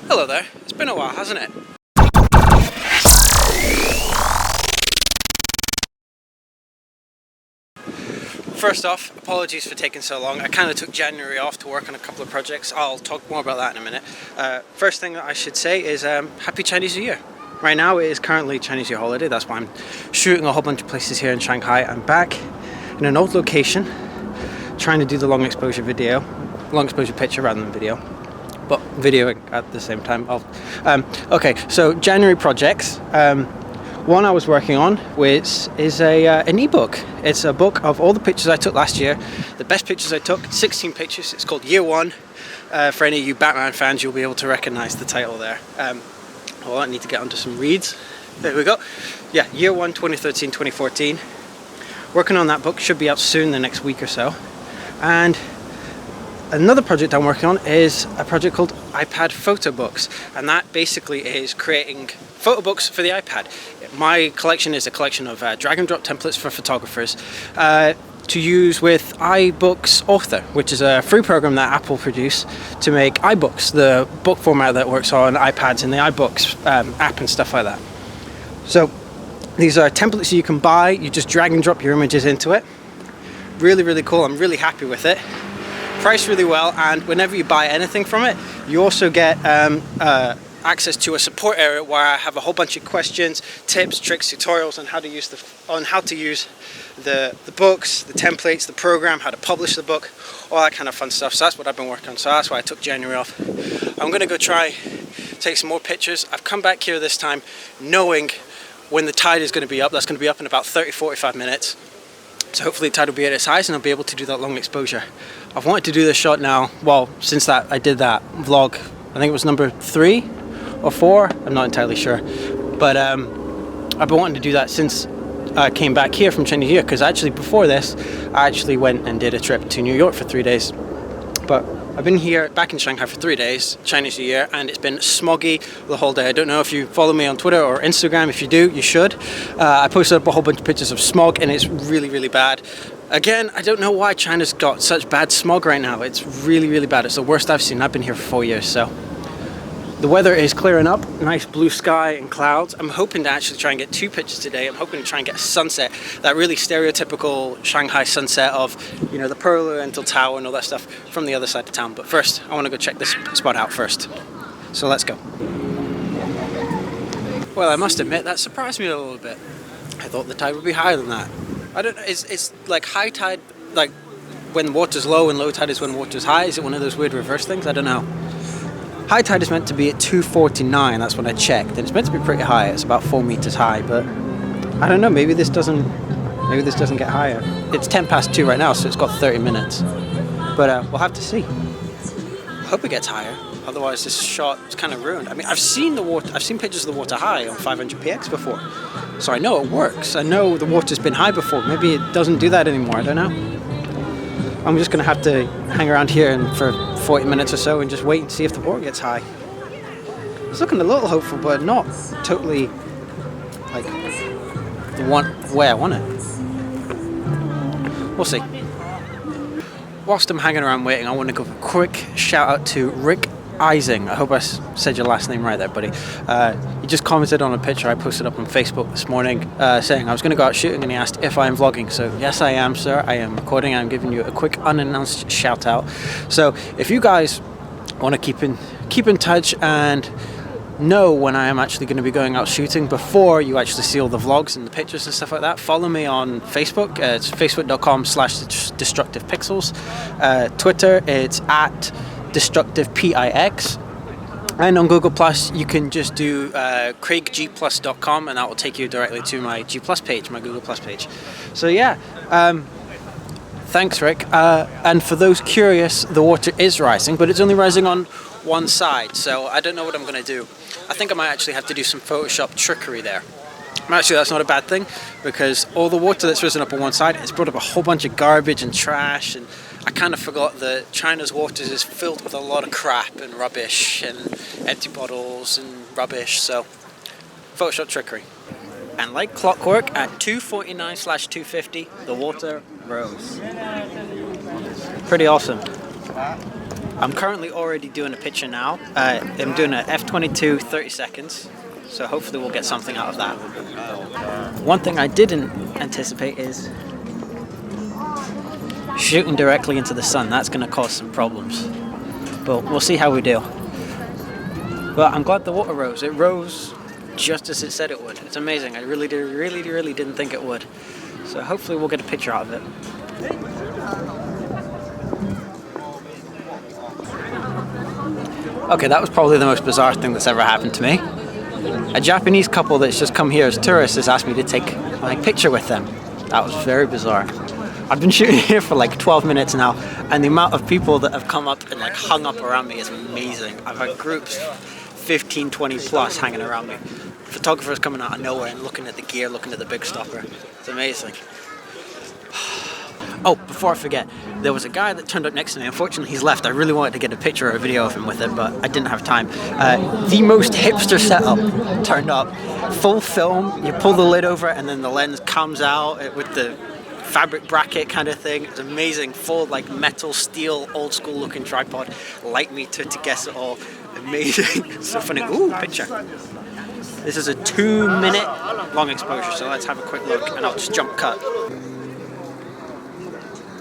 Hello there, it's been a while, hasn't it? First off, apologies for taking so long. I kind of took January off to work on a couple of projects. I'll talk more about that in a minute. First thing that I should say is Happy Chinese New Year. Right now it is currently Chinese New Year holiday, that's why I'm shooting a whole bunch of places here in Shanghai. I'm back in an old location, trying to do the long exposure picture rather than video, but videoing at the same time. Okay, so January projects. One I was working on, which is an ebook. It's a book of all the pictures I took last year, the best pictures I took, 16 pictures. It's called Year One. For any of you Batman fans, you'll be able to recognize the title there. Well, I need to get onto some reads. There we go. Yeah, Year One, 2013-2014. Working on that book, should be out soon, the next week or so. And another project I'm working on is a project called iPad photo books, and that basically is creating photo books for the iPad. My collection is a collection of drag and drop templates for photographers to use with iBooks Author, which is a free program that Apple produced to make iBooks, the book format that works on iPads and the iBooks app and stuff like that. So these are templates you can buy, you just drag and drop your images into it. Really, really cool, I'm really happy with it. Priced really well, and whenever you buy anything from it, you also get access to a support area where I have a whole bunch of questions, tips, tricks, tutorials on how to use the books, the templates, the program, how to publish the book, all that kind of fun stuff. So that's what I've been working on. So that's why I took January off. I'm going to go take some more pictures. I've come back here this time knowing when the tide is going to be up. That's going to be up in about 30-45 minutes. So hopefully the tide will be at its highest and I'll be able to do that long exposure. I've wanted to do this shot now, well, since I did that vlog, I think it was number 3 or 4, I'm not entirely sure. But I've been wanting to do that since I came back here from Chinese New Year, because actually before this, I actually went and did a trip to New York for 3 days. But I've been here, back in Shanghai for 3 days, Chinese New Year, and it's been smoggy the whole day. I don't know if you follow me on Twitter or Instagram. If you do, you should. I posted up a whole bunch of pictures of smog, and it's really, really bad. Again, I don't know why China's got such bad smog right now. It's really, really bad. It's the worst I've seen. I've been here for 4 years, so. The weather is clearing up, nice blue sky and clouds. I'm hoping to actually try and get 2 pictures today. I'm hoping to try and get a sunset, that really stereotypical Shanghai sunset of, you know, the Pearl Oriental Tower and all that stuff from the other side of town. But first, I want to go check this spot out first. So let's go. Well, I must admit, that surprised me a little bit. I thought the tide would be higher than that. I don't know, it's like high tide, like when the water's low and low tide is when the water's high? Is it one of those weird reverse things? I don't know. High tide is meant to be at 2:49, that's when I checked, and it's meant to be pretty high. It's about 4 meters high, but I don't know, maybe this doesn't get higher. It's 2:10 right now, so it's got 30 minutes. But we'll have to see. I hope it gets higher, otherwise this shot is kind of ruined. I mean, I've seen pictures of the water high on 500px before, so I know it works. I know the water's been high before. Maybe it doesn't do that anymore, I don't know. I'm just going to have to hang around here for 40 minutes or so and just wait and see if the water gets high. It's looking a little hopeful, but not totally like the way I want it. We'll see. Whilst I'm hanging around waiting, I want to give a quick shout out to Rick Ising. I hope I said your last name right there, buddy. He just commented on a picture I posted up on Facebook this morning saying I was going to go out shooting, and he asked if I am vlogging. So yes, I am, sir. I am recording. I'm giving you a quick unannounced shout out. So if you guys want to keep in touch and know when I am actually going to be going out shooting before you actually see all the vlogs and the pictures and stuff like that, follow me on Facebook. It's facebook.com/destructivepixels. Twitter, it's at DestructivePix, and on Google Plus you can just do craiggplus.com, and that will take you directly to my G Plus page, my Google Plus page. So yeah, thanks Rick. And for those curious, the water is rising, but it's only rising on one side, so I don't know what I'm going to do. I think I might actually have to do some Photoshop trickery there. Actually, that's not a bad thing, because all the water that's risen up on one side has brought up a whole bunch of garbage and trash, and I kind of forgot that China's waters is filled with a lot of crap and rubbish and empty bottles and rubbish, so Photoshop trickery. And like clockwork, at 2:49/2:50, the water rose. Pretty awesome. I'm currently already doing a picture now. I'm doing a f/22 30 seconds, so hopefully we'll get something out of that. One thing I didn't anticipate is shooting directly into the sun. That's going to cause some problems, but we'll see how we do. But I'm glad the water rose. It rose just as it said it would. It's amazing. I really didn't think it would. So hopefully we'll get a picture out of it. Okay, that was probably the most bizarre thing that's ever happened to me. A Japanese couple that's just come here as tourists has asked me to take my picture with them. That was very bizarre. I've been shooting here for like 12 minutes now, and the amount of people that have come up and like hung up around me is amazing. I've had groups 15, 20 plus hanging around me. Photographers coming out of nowhere and looking at the gear, looking at the big stopper. It's amazing. Oh, before I forget, there was a guy that turned up next to me. Unfortunately, he's left. I really wanted to get a picture or a video of him with him, but I didn't have time. The most hipster setup turned up. Full film, you pull the lid over and then the lens comes out with the fabric bracket kind of thing. It's amazing. Full like metal, steel, old school looking tripod. Light meter to guess it all. Amazing. So funny. Ooh, picture. This is a 2-minute long exposure, so let's have a quick look and I'll just jump cut.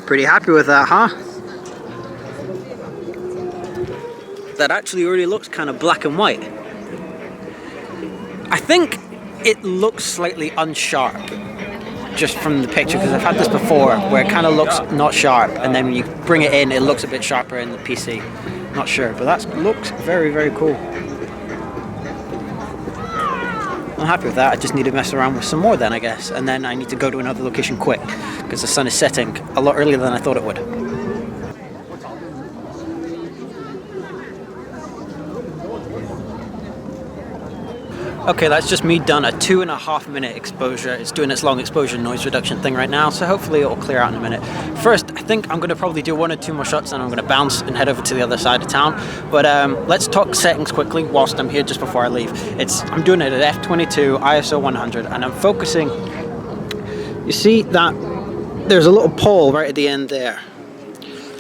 Pretty happy with that, huh? That actually already looks kind of black and white. I think it looks slightly unsharp just from the picture, because I've had this before where it kind of looks not sharp and then when you bring it in, it looks a bit sharper in the PC. Not sure, but that looks very cool. I'm happy with that. I just need to mess around with some more then, I guess. And then I need to go to another location quick because the sun is setting a lot earlier than I thought it would. Okay, that's just me done a 2.5-minute exposure. It's doing its long exposure noise reduction thing right now, so hopefully it'll clear out in a minute. First, I think I'm going to probably do 1 or 2 more shots and I'm going to bounce and head over to the other side of town. But let's talk settings quickly whilst I'm here just before I leave. I'm doing it at f/22, ISO 100, and I'm focusing. You see that there's a little pole right at the end there.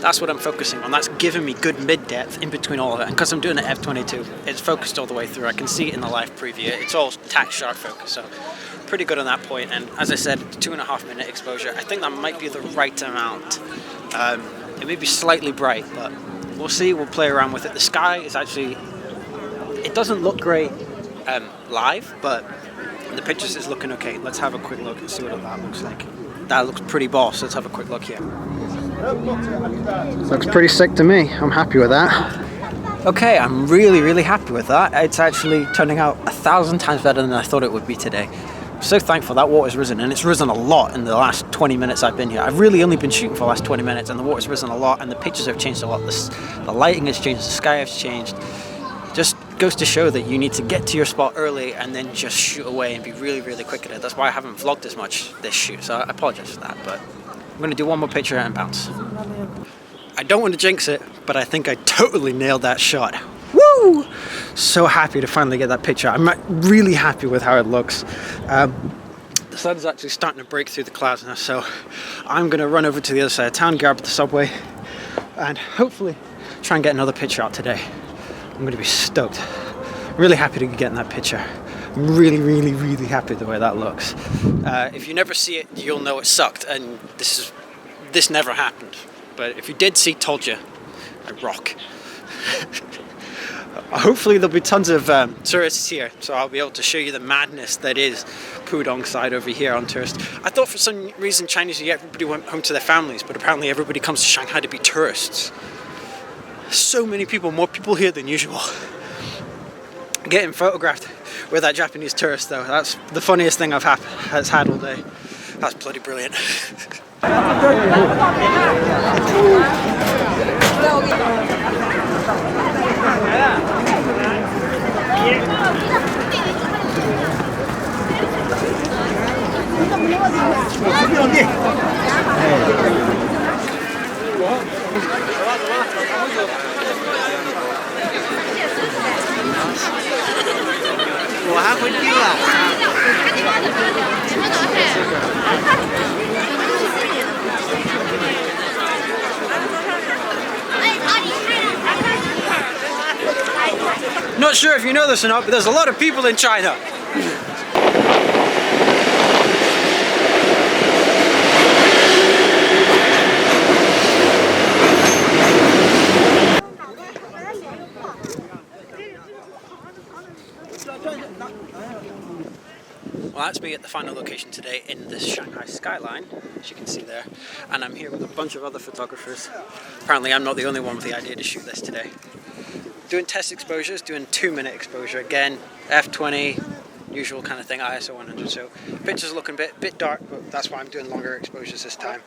That's what I'm focusing on. That's giving me good mid-depth in between all of it. And because I'm doing it f/22, it's focused all the way through. I can see it in the live preview. It's all tack sharp focus, so pretty good on that point. And as I said, 2.5-minute exposure. I think that might be the right amount. It may be slightly bright, but we'll see. We'll play around with it. The sky is actually, it doesn't look great live, but the pictures is looking okay. Let's have a quick look and see what that looks like. That looks pretty boss. Let's have a quick look here. Looks pretty sick to me. I'm happy with that. Okay, I'm really happy with that. It's actually turning out 1,000 times better than I thought it would be today. I'm so thankful that water's risen, and it's risen a lot in the last 20 minutes I've been here. I've really only been shooting for the last 20 minutes and the water's risen a lot and the pictures have changed a lot. The lighting has changed, the sky has changed. Just goes to show that you need to get to your spot early and then just shoot away and be really quick at it. That's why I haven't vlogged as much this shoot, so I apologize for that, but I'm going to do 1 more picture and bounce. I don't want to jinx it, but I think I totally nailed that shot. Woo! So happy to finally get that picture. I'm really happy with how it looks. The sun is actually starting to break through the clouds now, so I'm going to run over to the other side of town, grab the subway, and hopefully try and get another picture out today. I'm going to be stoked. Really happy to get in that picture. I'm really happy the way that looks. If you never see it, you'll know it sucked, and this never happened. But if you did see, told you, I rock. Hopefully there'll be tons of tourists here, so I'll be able to show you the madness that is Pudong side over here on tourists. I thought for some reason Chinese New Year everybody went home to their families, but apparently everybody comes to Shanghai to be tourists. So many people, more people here than usual. Getting photographed with that Japanese tourist though, that's the funniest thing I've had all day. That's bloody brilliant. Not sure if you know this or not, but there's a lot of people in China. Well, that's me at the final location today in this Shanghai skyline, as you can see there, and I'm here with a bunch of other photographers. Apparently I'm not the only one with the idea to shoot this today. Doing test exposures, doing 2-minute exposure, again, f20, usual kind of thing, ISO 100, so pictures are looking a bit dark, but that's why I'm doing longer exposures this time.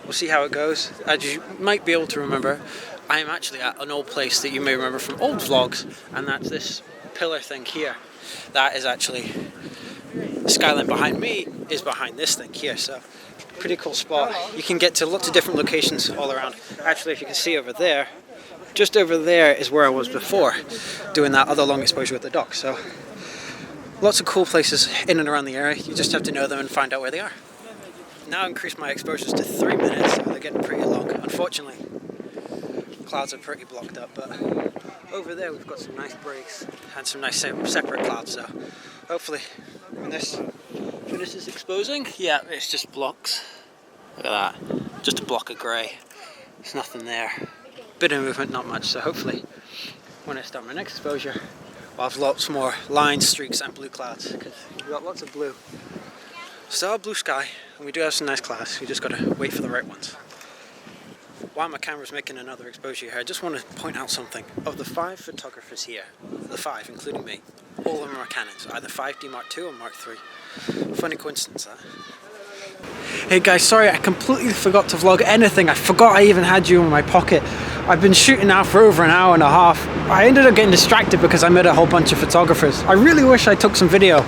We'll see how it goes. As you might be able to remember, I am actually at an old place that you may remember from old vlogs, and that's this pillar thing here. That is actually, the skyline behind me is behind this thing here, so pretty cool spot. You can get to lots of different locations all around. Actually, if you can see over there, just over there is where I was before, doing that other long exposure with the dock. So lots of cool places in and around the area. You just have to know them and find out where they are. Now I increased my exposures to 3 minutes, so they're getting pretty long. Unfortunately, clouds are pretty blocked up, but over there we've got some nice breaks and some nice separate clouds, so hopefully when this finishes exposing, yeah, it's just blocks. Look at that, just a block of grey. There's nothing there. Bit of movement, not much, so hopefully when I start my next exposure I'll have lots more lines, streaks and blue clouds, because we've got lots of blue. Still have blue sky, and we do have some nice clouds, we just got to wait for the right ones. While my camera's making another exposure here, I just want to point out something. Of the 5 photographers here, the 5, including me, all of them are Canons, either 5D Mark II or Mark III. Funny coincidence, that. Hey guys, sorry I completely forgot to vlog anything. I forgot I even had you in my pocket. I've been shooting now for over an hour and a half. I ended up getting distracted because I met a whole bunch of photographers. I really wish I took some video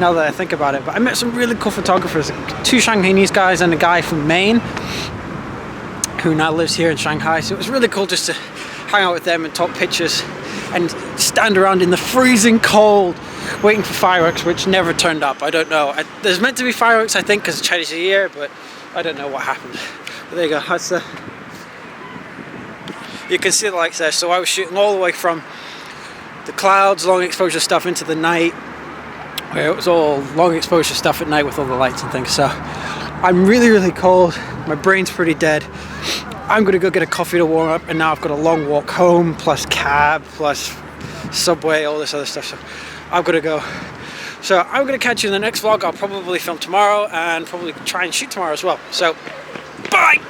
now that I think about it, but I met some really cool photographers. 2 Shanghainese guys and a guy from Maine who now lives here in Shanghai, so it was really cool just to hang out with them and talk pictures and stand around in the freezing cold waiting for fireworks, which never turned up. I don't know. There's meant to be fireworks, I think, because it's Chinese New Year, but I don't know what happened. But there you go. That's you can see the lights there. So I was shooting all the way from the clouds, long exposure stuff, into the night, where it was all long exposure stuff at night with all the lights and things. So I'm really, really cold. My brain's pretty dead. I'm gonna go get a coffee to warm up, and now I've got a long walk home, plus cab, plus subway, all this other stuff. So I've got to go. So I'm going to catch you in the next vlog. I'll probably film tomorrow and probably try and shoot tomorrow as well. So, bye!